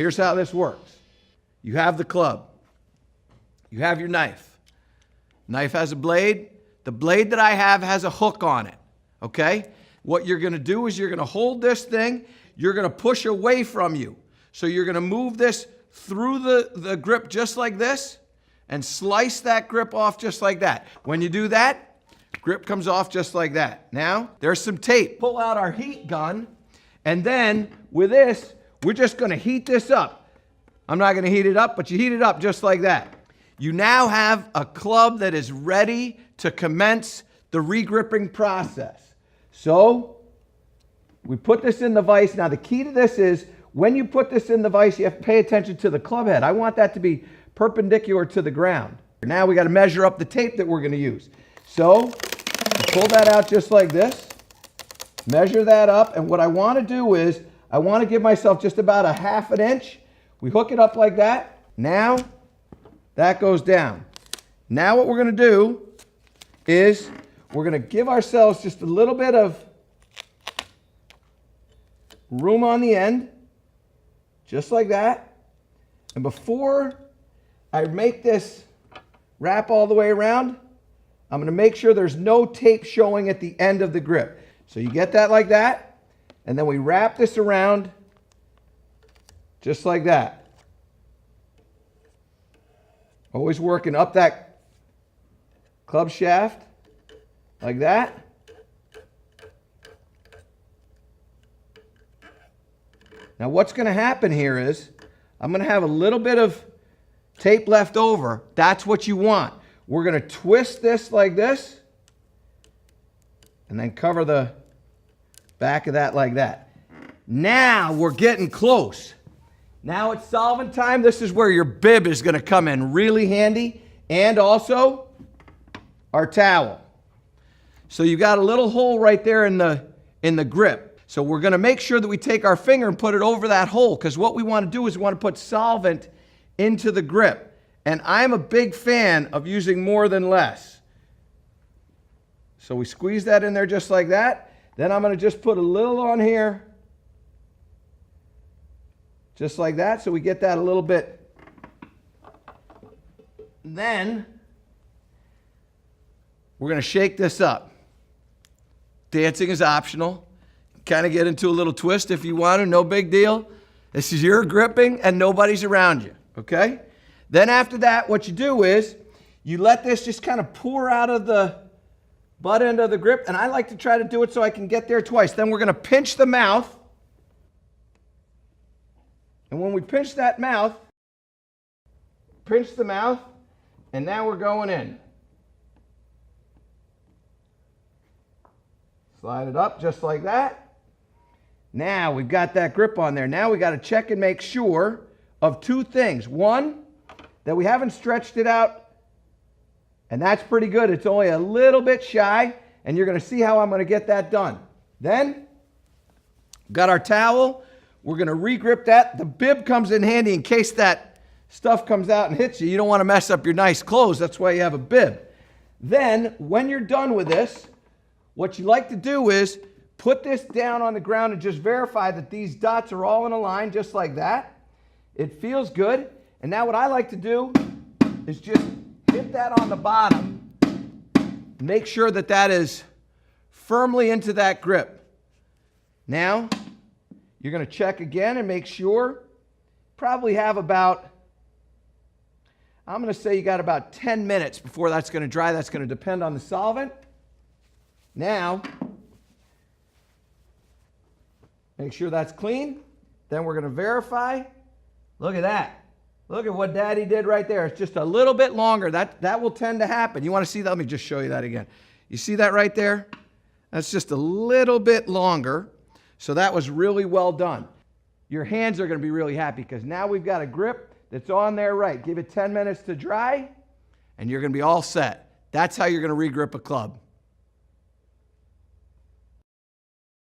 here's how this works. You have the club. You have your knife. Knife has a blade. The blade that I have has a hook on it, okay? What you're gonna do is you're gonna hold this thing, you're gonna push away from you. So you're gonna move this through the grip just like this and slice that grip off just like that. When you do that, grip comes off just like that. Now, there's some tape. Pull out our heat gun, and then with this, we're just gonna heat this up. I'm not gonna heat it up, but you heat it up just like that. You now have a club that is ready to commence the regripping process. So, we put this in the vise. Now, the key to this is when you put this in the vise, you have to pay attention to the club head. I want that to be perpendicular to the ground. Now we got to measure up the tape that we're going to use. So, pull that out just like this. Measure that up. And what I want to do is, I want to give myself just about a 1/2 inch. We hook it up like that. Now, that goes down. Now what we're going to do is we're going to give ourselves just a little bit of room on the end, just like that. And before I make this wrap all the way around, I'm going to make sure there's no tape showing at the end of the grip. So you get that like that, and then we wrap this around just like that. Always working up that club shaft like that. Now what's going to happen here is I'm going to have a little bit of tape left over. That's what you want. We're going to twist this like this and then cover the back of that like that. Now we're getting close. Now it's solvent time. This is where your bib is going to come in really handy, and also our towel. So you got a little hole right there in the grip. So we're going to make sure that we take our finger and put it over that hole, because what we want to do is we want to put solvent into the grip. And I'm a big fan of using more than less. So we squeeze that in there just like that. Then I'm going to just put a little on here. Just like that, so we get that a little bit. Then we're going to shake this up. Dancing is optional. Kind of get into a little twist if you want to, no big deal. This is your gripping and nobody's around you, okay? Then after that, what you do is you let this just kind of pour out of the butt end of the grip, and I like to try to do it so I can get there twice. Then we're going to pinch the mouth. And when we pinch that mouth, pinch the mouth, and now we're going in. Slide it up just like that. Now we've got that grip on there. Now we got to check and make sure of two things. One, that we haven't stretched it out, and that's pretty good. It's only a little bit shy, and you're going to see how I'm going to get that done. Then, got our towel. We're going to regrip that. The bib comes in handy in case that stuff comes out and hits you. You don't want to mess up your nice clothes. That's why you have a bib. Then, when you're done with this, what you like to do is put this down on the ground and just verify that these dots are all in a line just like that. It feels good. And now what I like to do is just hit that on the bottom. Make sure that that is firmly into that grip. Now, you're going to check again and make sure. Probably have about, I'm going to say you got about 10 minutes before that's going to dry. That's going to depend on the solvent. Now, make sure that's clean. Then we're going to verify. Look at that. Look at what Daddy did right there. It's just a little bit longer. That will tend to happen. You want to see that? Let me just show you that again. You see that right there? That's just a little bit longer. So that was really well done. Your hands are going to be really happy because now we've got a grip that's on there right. Give it 10 minutes to dry, and you're going to be all set. That's how you're going to regrip a club.